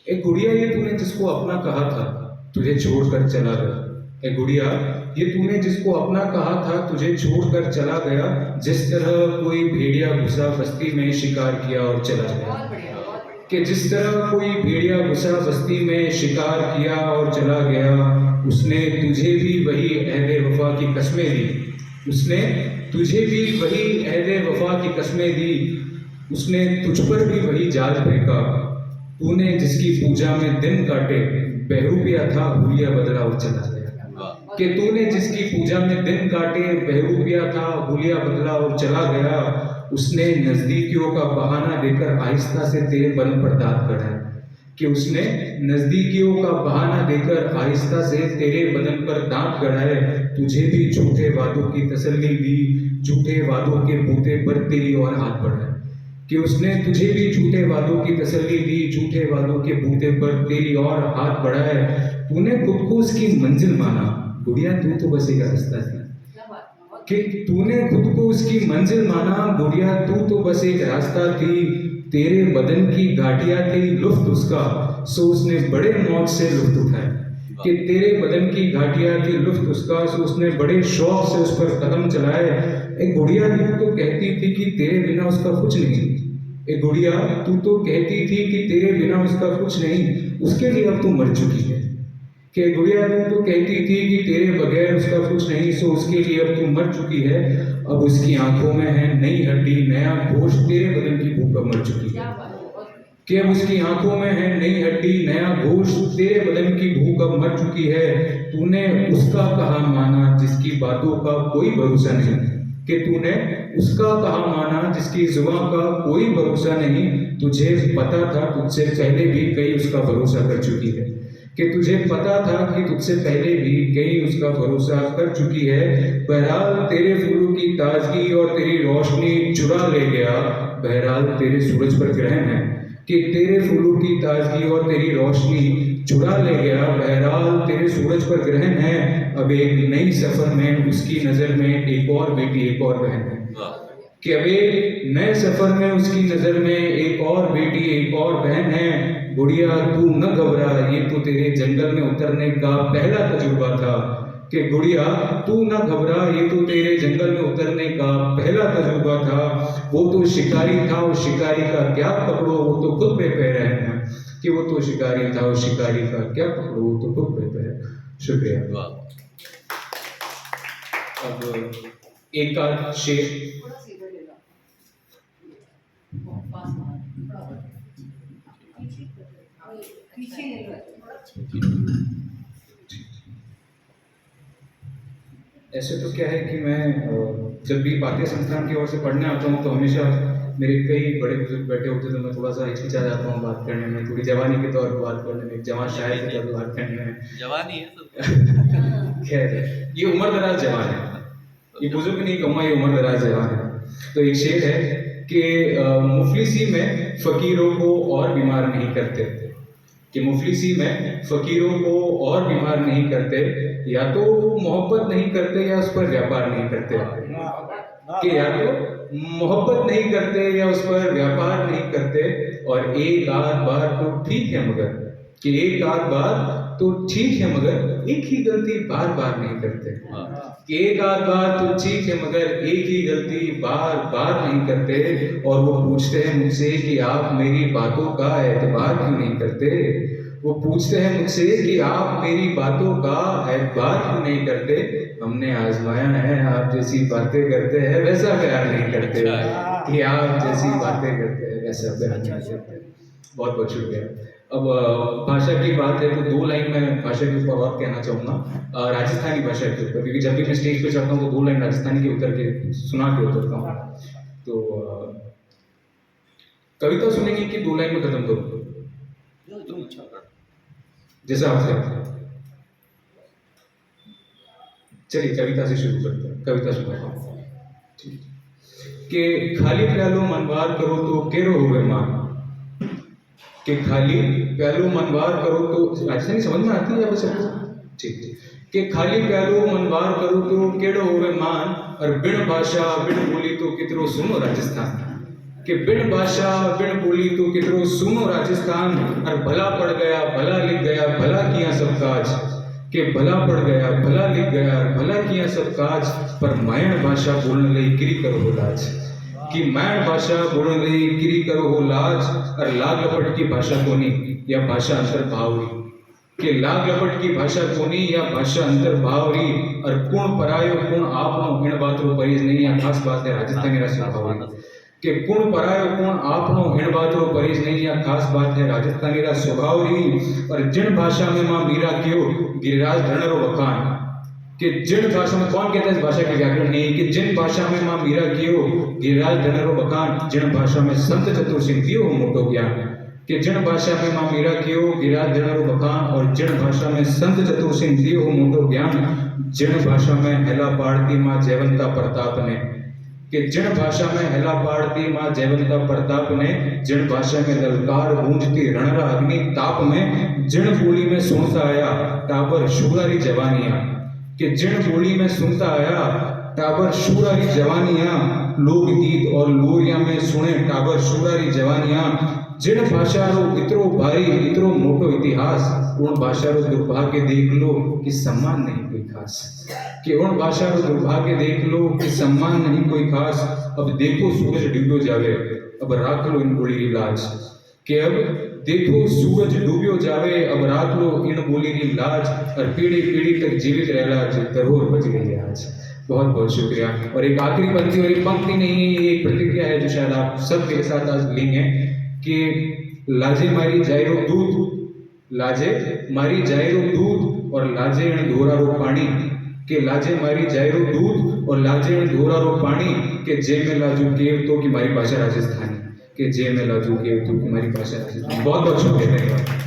ए गुड़िया, ये तूने जिसको अपना कहा था तुझे छोड़कर चला गया। ए गुड़िया, ये तूने जिसको अपना कहा था तुझे छोड़कर चला गया। जिस तरह कोई भेड़िया घुसा बस्ती में शिकार किया और चला गया। कि जिस तरह कोई भेड़िया घुसा बस्ती में शिकार किया और चला गया, उसने तुझे भी वही अहदे वफा की कस्में दी। उसने तुझे भी वही अहदे वफा की कस्में दी। उसने तुझ पर भी वही जाल फेंका। तूने जिसकी पूजा में दिन काटे, बहरूपिया था हुलिया बदला और चला गया। कि तूने जिसकी पूजा में दिन काटे, बहरूपिया था हुलिया बदला और चला गया। उसने नजदीकियों का बहाना देकर आहिस्ता से तेरे बदन पर दांत कढ़ाए। कि उसने नजदीकियों का बहाना देकर आहिस्ता से तेरे बदन पर दांत गड़ाए। तुझे भी झूठे वादों की तसल्ली दी, झूठे वादों के बूते पर तेरी और हाथ बढ़ाए। कि उसने तुझे भी झूठे वादों की तसल्ली दी, झूठे वादों के बूते पर तेरी और हाथ बढ़ाए। तूने खुद को उसकी मंजिल माना, गुड़िया तू तो बस एक रास्ता थी। कि तूने खुद को उसकी मंजिल माना, गुड़िया तू तो बस एक रास्ता थी। तेरे बदन की गाठिया थी लुफ्त उसका, सो उसने बड़े मौज से लुफ्त उठाया। कि तेरे बदन की घाटियां थी लुफ्त उसका, सो उसने बड़े शौक से उस पर कदम चलाए। एक गुड़िया तू तो कहती थी कि तेरे बिना उसका कुछ नहीं। एक गुड़िया तू तो कहती थी कि तेरे बिना उसका कुछ नहीं, उसके लिए अब तू मर चुकी है। कि गुड़िया तू तो कहती थी कि तेरे बगैर उसका कुछ नहीं, सो उसके लिए अब तू मर चुकी है। अब उसकी आंखों में है नई हड्डी, नया गोश्त, तेरे बदन की भूख अब मर चुकी है। कि अब उसकी आंखों में है नई हड्डी, नया गोश्त, तेरे बदन की भूख अब मर चुकी है। तूने उसका कहा माना जिसकी बातों का कोई भरोसा नहीं। कि तूने उसका कहा माना जिसकी जुबान का कोई भरोसा नहीं। तुझे पता था तुझसे पहले भी कई उसका भरोसा कर चुकी है। कि तुझे पता था कि तुझसे पहले भी कई उसका भरोसा कर चुकी है। बहरहाल तेरे फूलों की ताजगी और तेरी रोशनी चुरा ले गया। बहरहाल तेरे सूरज पर ग्रहण है। कि तेरे फूलों की ताजगी और तेरी रोशनी चुरा ले गया। बहरहाल तेरे सूरज पर ग्रहण है। अब एक नई सफर में उसकी नजर में एक और बेटी, एक और बहन है। कि अब एक नए सफर में उसकी नजर में एक और बेटी, एक और बहन है। गुड़िया तू न घबरा, ये तो तेरे जंगल में उतरने का पहला तजुर्बा था। कि गुड़िया तू न घबरा, ये तो तेरे जंगल में उतरने का पहला तजुर्बा था। वो तो शिकारी था, उस शिकारी का क्या पकड़ो, वो तो खुद पे पैर है। कि वो तो शिकारी था, उस शिकारी का क्या पकड़ो, वो तो खुद पे पैर है। शुक्रिया। अब एक आध शेर। ऐसे तो क्या है कि मैं जब भी पाठ्य संस्थान की ओर से पढ़ने आता हूँ तो हमेशा मेरे कई बड़े बुजुर्ग बैठे होते हैं, तो मैं थोड़ा सा हिचकिचा जाता हूँ बात करने में, थोड़ी जवानी के तौर पर बात करने में, जवान शायर के तौर पर बात करने में। जवानी है सब। खैर, ये उम्र दराज जवान है, ये बुजुर्ग नहीं कहूँगा, ये उम्र दराज जवान है। तो एक शेर है कि मुफलिसी में फकीरों को और बीमार नहीं करते। कि मुफलिसी में फकीरों को और बीमार नहीं करते, या तो वो मोहब्बत नहीं करते या उस पर व्यापार नहीं करते। कि या तो मोहब्बत नहीं करते या उस पर व्यापार नहीं करते। और एक आध बार तो ठीक है मगर, कि एक आध बार तो ठीक है मगर एक ही गलती बार बार नहीं करते। कि एक आध बार तो ठीक है मगर एक ही गलती बार बार नहीं करते। और वो पूछते हैं मुझसे कि आप मेरी बातों का एतबार क्यों नहीं करते। वो पूछते हैं मुझसे कि आप मेरी बातों का एतबार क्यों नहीं करते। हमने आजमाया है, आप जैसी बातें करते हैं वैसा प्यार नहीं करते। कि आप जैसी बातें करते हैं वैसा प्यार नहीं करते। बहुत बहुत शुक्रिया। अब भाषा की बात है तो दो लाइन में भाषा के ऊपर और कहना चाहूँगा, राजस्थानी भाषा के ऊपर, क्योंकि जब भी मैं स्टेज पे चढ़ता हूँ तो दो लाइन राजस्थानी के उतर के सुना के उतरता हूँ। तो कविता सुनेंगे कि दो लाइन में खत्म करूँ, जैसा आप चाहते हैं। चलिए कविता से शुरू करते हैं, कविता सुनाता हूँ। कि खाली प्यालो मनवार करो तो केरो होवे मान। कि खाली प्यालो मनवार करो तो, राजस्थानी समझ में आती है आप सबको? ठीक है। कि खाली प्यालो मनवार करो तो केड़ो होवे मान, और बिन भाषा बिन बोली तो कितरो सुनो राजस्थान। कि बिन भाषा बिन बोली तो कितरो सुनो राजस्थान, और भला पड़ गया भला लिख गया भला किया सब काज, के भला पड़ गया भला लिख गया भला किया सब काज, पर मायण भाषा बोलने लई किरी करो हो लाज, कि मायण भाषा बोलने लई किरी करो हो लाज, और लाग लपट की भाषा कोनी या भाषा अंतर्भावरी, के लाग लपट की भाषा कोनी या भाषा अंतर्भावरी, और कुण परायो कुण आपनो इन बातरो परीज नहीं, या खास बात है राजस्थानी रा स्वभाव के कुण परायो कुण आपनो इन बातरो परीज नहीं, या खास बात है राजस्थानी रा स्वभाव री, और जिन भाषा में मां मीरा क्यों गिरिराज धरणरो वखान, कि जिन भाषा में कौन कहता है इस भाषा के व्याकरण नहीं, कि जिन भाषा में मां मीरा क्यों गिरिराज धरणरो वखान, जिन भाषा में संत चतुर सिंह दियो मोटो ज्ञान, कि जिन भाषा में मां मीरा क्यों गिरिराज धरणरो वखान, और जिन भाषा में संत चतुर सिंह दियो मोटो ज्ञान, जिन भाषा में हेला पाड़ती मां जयवंता प्रताप ने, कि जिन भाषा में हेला पाड़ती मां जयवंता प्रताप ने, जिन भाषा में ललकार गूंजती रणरा अग्नि ताप में, जिन बोली में सुनता आया टाबर शूरारी जवानियां, कि जिन बोली में सुनता आया टाबर शूरारी जवानियां, लोकगीत और लोरिया में सुने टाबर शूरारी जवानियां, जिन भाषा रो इतरो भारी इतरो मोटो इतिहास, उन भाषा रो दुर्भाग्य देख लो कि सम्मान नहीं कोई खास, कि उन भाषा रो दुर्भाग्य देख लो कि सम्मान नहीं कोई खास, अब देखो सूरज डूबो जावे अब राख लो इन बोली री लाज, कि अब देखो सूरज डूबियो जावे अब राख लो इन बोली री लाज, और पीढ़ी पीढ़ी तक जीवित रहला जो धरोहर बच गई है आज। बहुत बहुत शुक्रिया। और एक आखिरी पंक्ति और एक पंक्ति नहीं, एक प्रतिक्रिया है जो शायद आप सब मेरे साथ आज लेंगे, कि लाजे मारी जायरो दूध, लाजे मारी जायरो दूध और लाजे धोरा रो पानी, के लाजे मारी जायरो दूध और लाजे धोरा रो पानी, के जे में लाजू केव तो की मारी भाषा राजस्थानी, के जे में लाजू केव तो की मारी भाषा राजस्थानी। बहुत बहुत शुक्रिया।